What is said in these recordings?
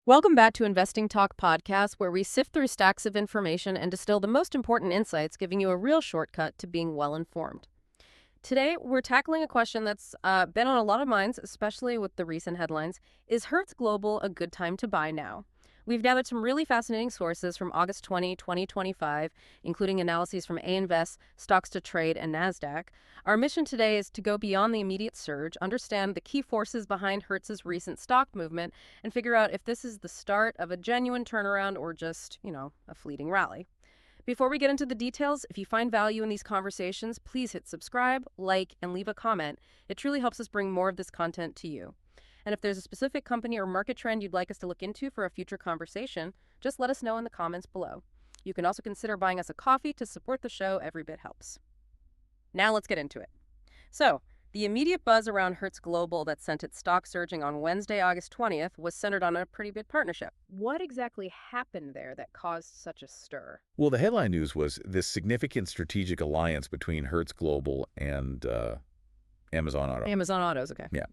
Welcome back to Investing Talk Podcast, where we sift through stacks of information and distill the most important insights, giving you a real shortcut to being well-informed. Today, we're tackling a question that's been on a lot of minds, especially with the recent headlines. Is Hertz Global a good time to buy now? We've gathered some really fascinating sources from August 20, 2025, including analyses from A-Invest, Stocks to Trade, and Nasdaq. Our mission today is to go beyond the immediate surge, understand the key forces behind Hertz's recent stock movement, and figure out if this is the start of a genuine turnaround or just, a fleeting rally. Before we get into the details, if you find value in these conversations, please hit subscribe, like, and leave a comment. It truly helps us bring more of this content to you. And if there's a specific company or market trend you'd like us to look into for a future conversation, just let us know in the comments below. You can also consider buying us a coffee to support the show. Every bit helps. Now let's get into it. So, the immediate buzz around Hertz Global that sent its stock surging on Wednesday, August 20th, was centered on a pretty big partnership. What exactly happened there that caused such a stir? Well, the headline news was this significant strategic alliance between Hertz Global and Amazon Auto. Amazon Autos, okay. Yeah.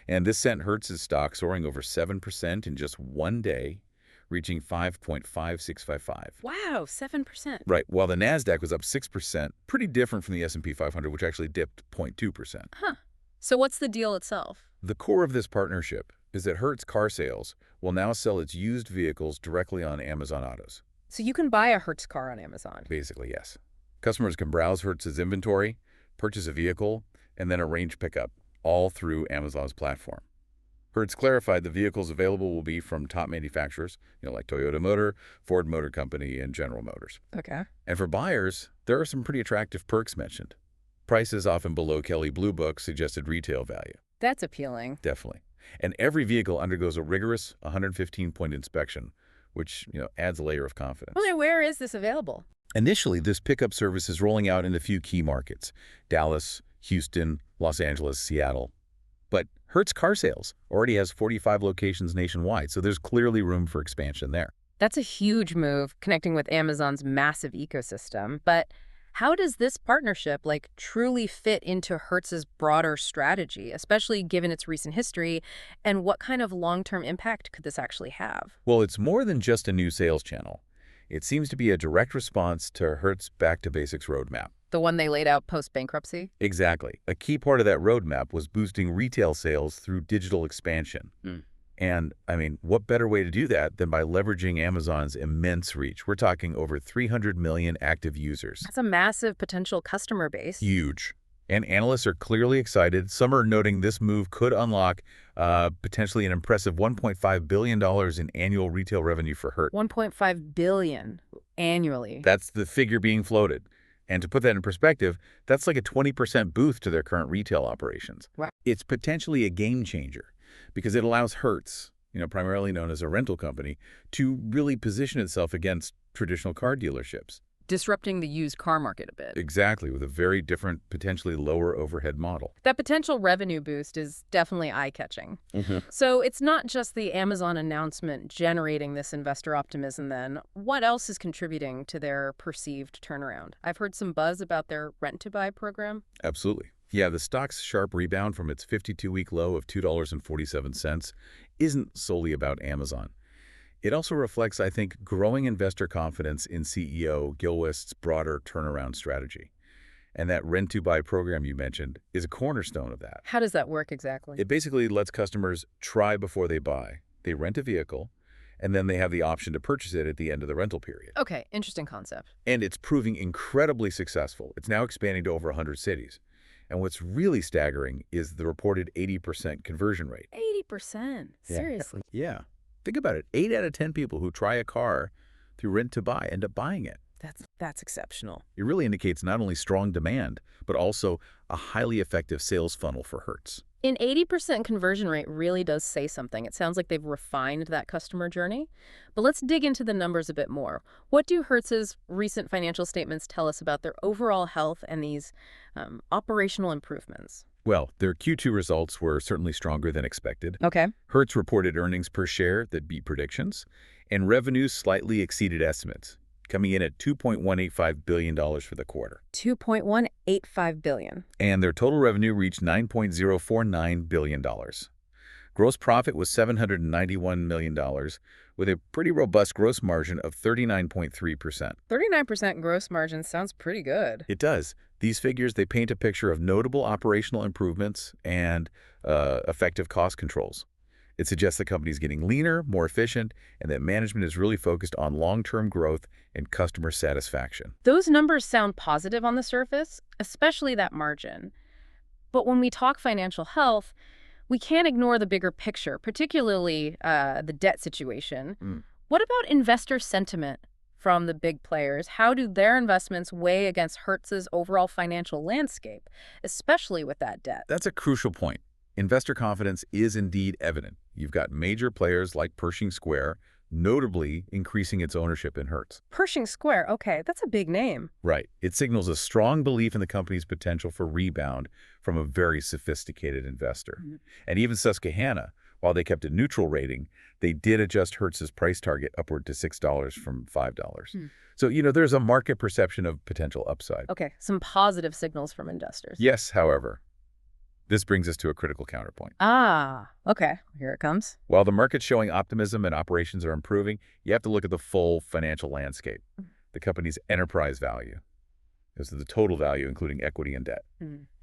And this sent Hertz's stock soaring over 7% in just one day, reaching 5.5655. Wow, 7%. Right. While the Nasdaq was up 6%, pretty different from the S&P 500, which actually dipped 0.2%. Huh. So what's the deal itself? The core of this partnership is that Hertz Car Sales will now sell its used vehicles directly on Amazon Autos. So you can buy a Hertz car on Amazon? Basically, yes. Customers can browse Hertz's inventory, purchase a vehicle, and then arrange pickup, all through Amazon's platform. Hertz clarified the vehicles available will be from top manufacturers, like Toyota Motor, Ford Motor Company, and General Motors. Okay. And for buyers, there are some pretty attractive perks mentioned. Prices often below Kelley Blue Book's suggested retail value. That's appealing. Definitely. And every vehicle undergoes a rigorous 115-point inspection, which, adds a layer of confidence. Well, where is this available? Initially, this pickup service is rolling out in a few key markets: Dallas, Houston, Los Angeles, Seattle. But Hertz Car Sales already has 45 locations nationwide, so there's clearly room for expansion there. That's a huge move, connecting with Amazon's massive ecosystem. But how does this partnership, truly fit into Hertz's broader strategy, especially given its recent history, and what kind of long-term impact could this actually have? Well, it's more than just a new sales channel. It seems to be a direct response to Hertz Back to Basics roadmap. The one they laid out post-bankruptcy? Exactly. A key part of that roadmap was boosting retail sales through digital expansion. And, what better way to do that than by leveraging Amazon's immense reach? We're talking over 300 million active users. That's a massive potential customer base. Huge. And analysts are clearly excited. Some are noting this move could unlock potentially an impressive $1.5 billion in annual retail revenue for Hertz. $1.5 billion annually. That's the figure being floated. And to put that in perspective, that's like a 20% boost to their current retail operations. Wow. It's potentially a game changer because it allows Hertz, primarily known as a rental company, to really position itself against traditional car dealerships. Disrupting the used car market a bit. Exactly, with a very different, potentially lower overhead model. That potential revenue boost is definitely eye-catching. So it's not just the Amazon announcement generating this investor optimism then. What else is contributing to their perceived turnaround? I've heard some buzz about their rent-to-buy program. Absolutely. Yeah, the stock's sharp rebound from its 52-week low of $2.47 isn't solely about Amazon. It also reflects, I think, growing investor confidence in CEO Gil West's broader turnaround strategy. And that rent-to-buy program you mentioned is a cornerstone of that. How does that work exactly? It basically lets customers try before they buy. They rent a vehicle, and then they have the option to purchase it at the end of the rental period. Okay, interesting concept. And it's proving incredibly successful. It's now expanding to over 100 cities. And what's really staggering is the reported 80% conversion rate. 80%? Seriously? Yeah. Think about it. 8 out of 10 people who try a car through rent-to-buy end up buying it. That's exceptional. It really indicates not only strong demand, but also a highly effective sales funnel for Hertz. An 80% conversion rate really does say something. It sounds like they've refined that customer journey. But let's dig into the numbers a bit more. What do Hertz's recent financial statements tell us about their overall health and these operational improvements? Well, their Q2 results were certainly stronger than expected. Okay. Hertz reported earnings per share that beat predictions, and revenues slightly exceeded estimates, coming in at $2.185 billion for the quarter. $2.185 billion. And their total revenue reached $9.049 billion. Gross profit was $791 million, with a pretty robust gross margin of 39.3%. 39% gross margin sounds pretty good. It does. These figures, they paint a picture of notable operational improvements and effective cost controls. It suggests the company's getting leaner, more efficient, and that management is really focused on long-term growth and customer satisfaction. Those numbers sound positive on the surface, especially that margin. But when we talk financial health, we can't ignore the bigger picture, particularly the debt situation. What about investor sentiment from the big players? How do their investments weigh against Hertz's overall financial landscape, especially with that debt? That's a crucial point. Investor confidence is indeed evident. You've got major players like Pershing Square, notably increasing its ownership in Hertz. Pershing Square, okay, that's a big name. Right. It signals a strong belief in the company's potential for rebound from a very sophisticated investor. And even Susquehanna, while they kept a neutral rating, they did adjust Hertz's price target upward to $6 from $5. So, there's a market perception of potential upside. Okay, some positive signals from investors. Yes, however, this brings us to a critical counterpoint. Okay, here it comes. While the market's showing optimism and operations are improving, you have to look at the full financial landscape. The company's enterprise value, this is the total value including equity and debt,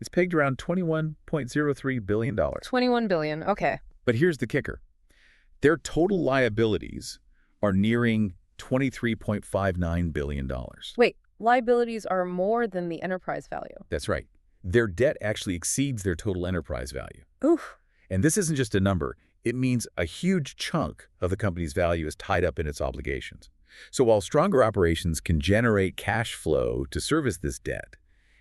is pegged around $21.03 billion. $21 billion, okay. But here's the kicker. Their total liabilities are nearing $23.59 billion. Wait, liabilities are more than the enterprise value. That's right. Their debt actually exceeds their total enterprise value. Oof. And this isn't just a number. It means a huge chunk of the company's value is tied up in its obligations. So while stronger operations can generate cash flow to service this debt,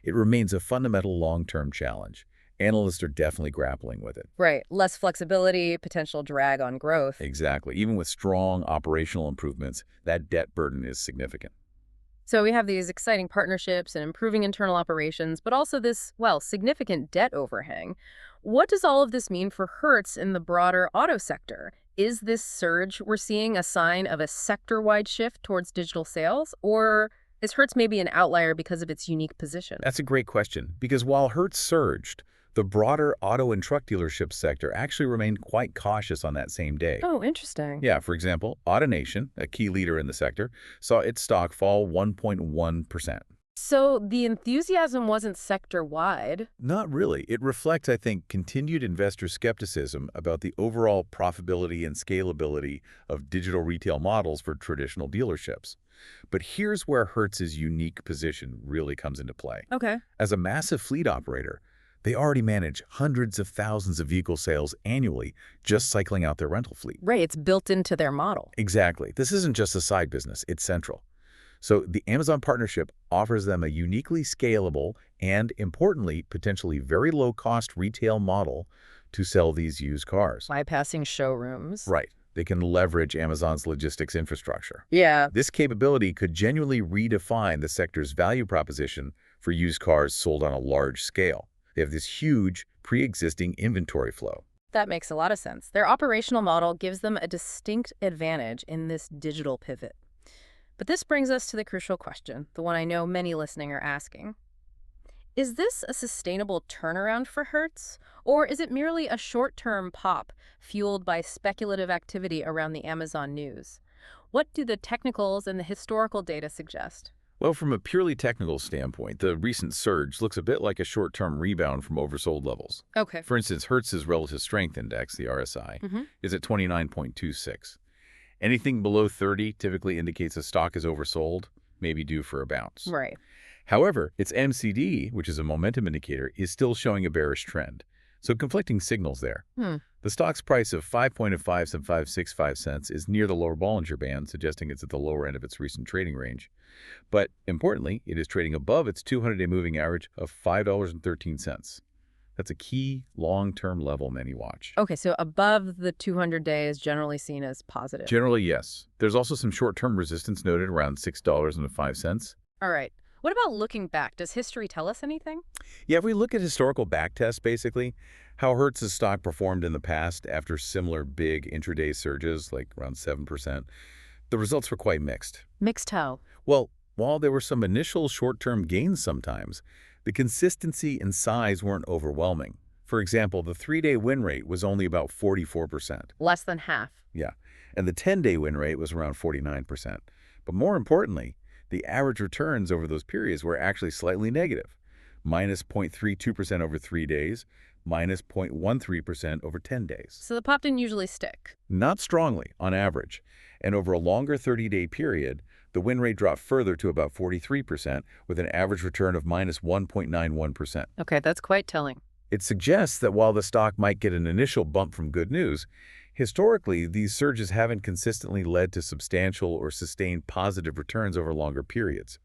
it remains a fundamental long-term challenge. Analysts are definitely grappling with it. Right. Less flexibility, potential drag on growth. Exactly. Even with strong operational improvements, that debt burden is significant. So we have these exciting partnerships and improving internal operations, but also this, significant debt overhang. What does all of this mean for Hertz in the broader auto sector? Is this surge we're seeing a sign of a sector-wide shift towards digital sales, or is Hertz maybe an outlier because of its unique position? That's a great question, because while Hertz surged, the broader auto and truck dealership sector actually remained quite cautious on that same day. Oh, interesting. Yeah, for example, AutoNation, a key leader in the sector, saw its stock fall 1.1%. So the enthusiasm wasn't sector-wide? Not really. It reflects, I think, continued investor skepticism about the overall profitability and scalability of digital retail models for traditional dealerships. But here's where Hertz's unique position really comes into play. Okay. As a massive fleet operator, they already manage hundreds of thousands of vehicle sales annually just cycling out their rental fleet. Right, it's built into their model. Exactly. This isn't just a side business, it's central. So the Amazon partnership offers them a uniquely scalable and, importantly, potentially very low-cost retail model to sell these used cars. Bypassing showrooms. Right. They can leverage Amazon's logistics infrastructure. Yeah. This capability could genuinely redefine the sector's value proposition for used cars sold on a large scale. They have this huge pre-existing inventory flow. That makes a lot of sense. Their operational model gives them a distinct advantage in this digital pivot. But this brings us to the crucial question, the one I know many listening are asking. Is this a sustainable turnaround for Hertz, or is it merely a short-term pop fueled by speculative activity around the Amazon news? What do the technicals and the historical data suggest? Well, from a purely technical standpoint, the recent surge looks a bit like a short-term rebound from oversold levels. Okay. For instance, Hertz's relative strength index, the RSI, is at 29.26. Anything below 30 typically indicates a stock is oversold, maybe due for a bounce. Right. However, its MCD, which is a momentum indicator, is still showing a bearish trend. So conflicting signals there. The stock's price of 5.565 cents is near the lower Bollinger Band, suggesting it's at the lower end of its recent trading range. But importantly, it is trading above its 200-day moving average of $5.13. That's a key long-term level many watch. Okay, so above the 200-day is generally seen as positive. Generally, yes. There's also some short-term resistance noted around $6.05. All right. What about looking back? Does history tell us anything? Yeah, if we look at historical backtests, basically, how Hertz's stock performed in the past after similar big intraday surges, like around 7%, the results were quite mixed. Mixed how? Well, while there were some initial short-term gains sometimes, the consistency and size weren't overwhelming. For example, the 3-day win rate was only about 44%. Less than half. Yeah, and the 10-day win rate was around 49%. But more importantly, the average returns over those periods were actually slightly negative, minus 0.32% over 3 days, minus 0.13% over 10 days. So the pop didn't usually stick. Not strongly, on average. And over a longer 30-day period, the win rate dropped further to about 43%, with an average return of minus 1.91%. Okay, that's quite telling. It suggests that while the stock might get an initial bump from good news, historically, these surges haven't consistently led to substantial or sustained positive returns over longer periods.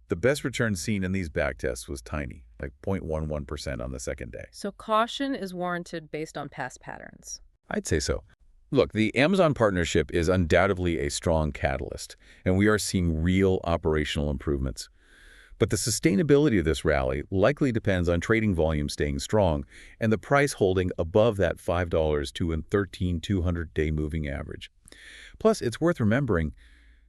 The best return seen in these backtests was tiny, like 0.11% on the second day. So caution is warranted based on past patterns. I'd say so. Look, the Amazon partnership is undoubtedly a strong catalyst, and we are seeing real operational improvements. But the sustainability of this rally likely depends on trading volume staying strong and the price holding above that $5 to a 13,200-day moving average. Plus, it's worth remembering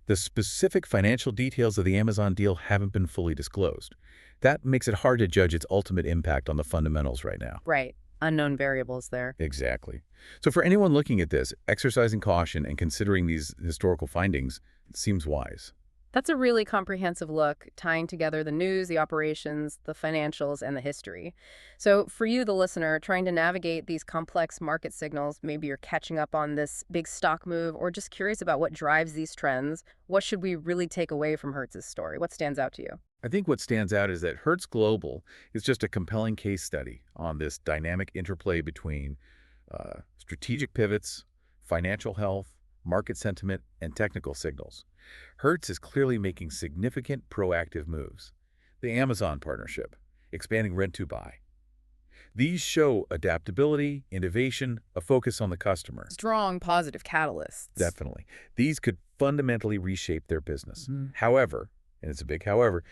the specific financial details of the Amazon deal haven't been fully disclosed. That makes it hard to judge its ultimate impact on the fundamentals right now. Right. Unknown variables there. Exactly. So for anyone looking at this, exercising caution and considering these historical findings seems wise. That's a really comprehensive look, tying together the news, the operations, the financials, and the history. So for you, the listener, trying to navigate these complex market signals, maybe you're catching up on this big stock move or just curious about what drives these trends, what should we really take away from Hertz's story? What stands out to you? I think what stands out is that Hertz Global is just a compelling case study on this dynamic interplay between strategic pivots, financial health, market sentiment, and technical signals. Hertz is clearly making significant proactive moves. The Amazon partnership, expanding rent-to-buy. These show adaptability, innovation, a focus on the customer. Strong positive catalysts. Definitely. These could fundamentally reshape their business. Mm-hmm. However, and it's a big however,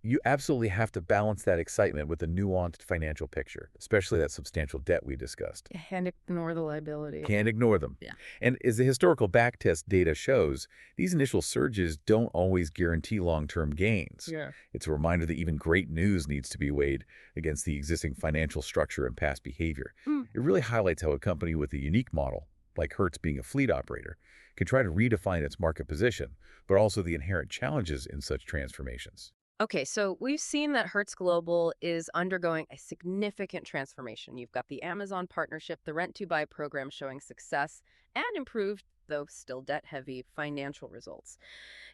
you absolutely have to balance that excitement with a nuanced financial picture, especially that substantial debt we discussed. And ignore the liability. Can't ignore them. Yeah. And as the historical backtest data shows, these initial surges don't always guarantee long-term gains. Yeah. It's a reminder that even great news needs to be weighed against the existing financial structure and past behavior. It really highlights how a company with a unique model, like Hertz being a fleet operator, can try to redefine its market position, but also the inherent challenges in such transformations. Okay, so we've seen that Hertz Global is undergoing a significant transformation. You've got the Amazon partnership, the rent-to-buy program showing success and improved, though still debt-heavy, financial results.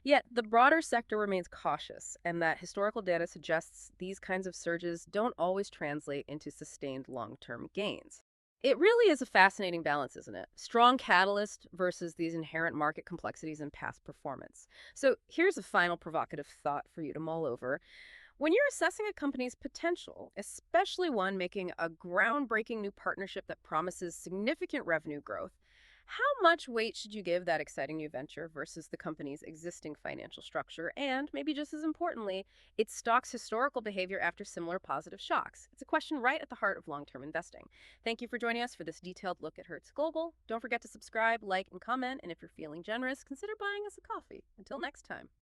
Yet the broader sector remains cautious, and that historical data suggests these kinds of surges don't always translate into sustained long-term gains. It really is a fascinating balance, isn't it? Strong catalyst versus these inherent market complexities and past performance. So here's a final provocative thought for you to mull over. When you're assessing a company's potential, especially one making a groundbreaking new partnership that promises significant revenue growth, how much weight should you give that exciting new venture versus the company's existing financial structure and, maybe just as importantly, its stock's historical behavior after similar positive shocks? It's a question right at the heart of long-term investing. Thank you for joining us for this detailed look at Hertz Global. Don't forget to subscribe, like, and comment, and if you're feeling generous, consider buying us a coffee. Until next time.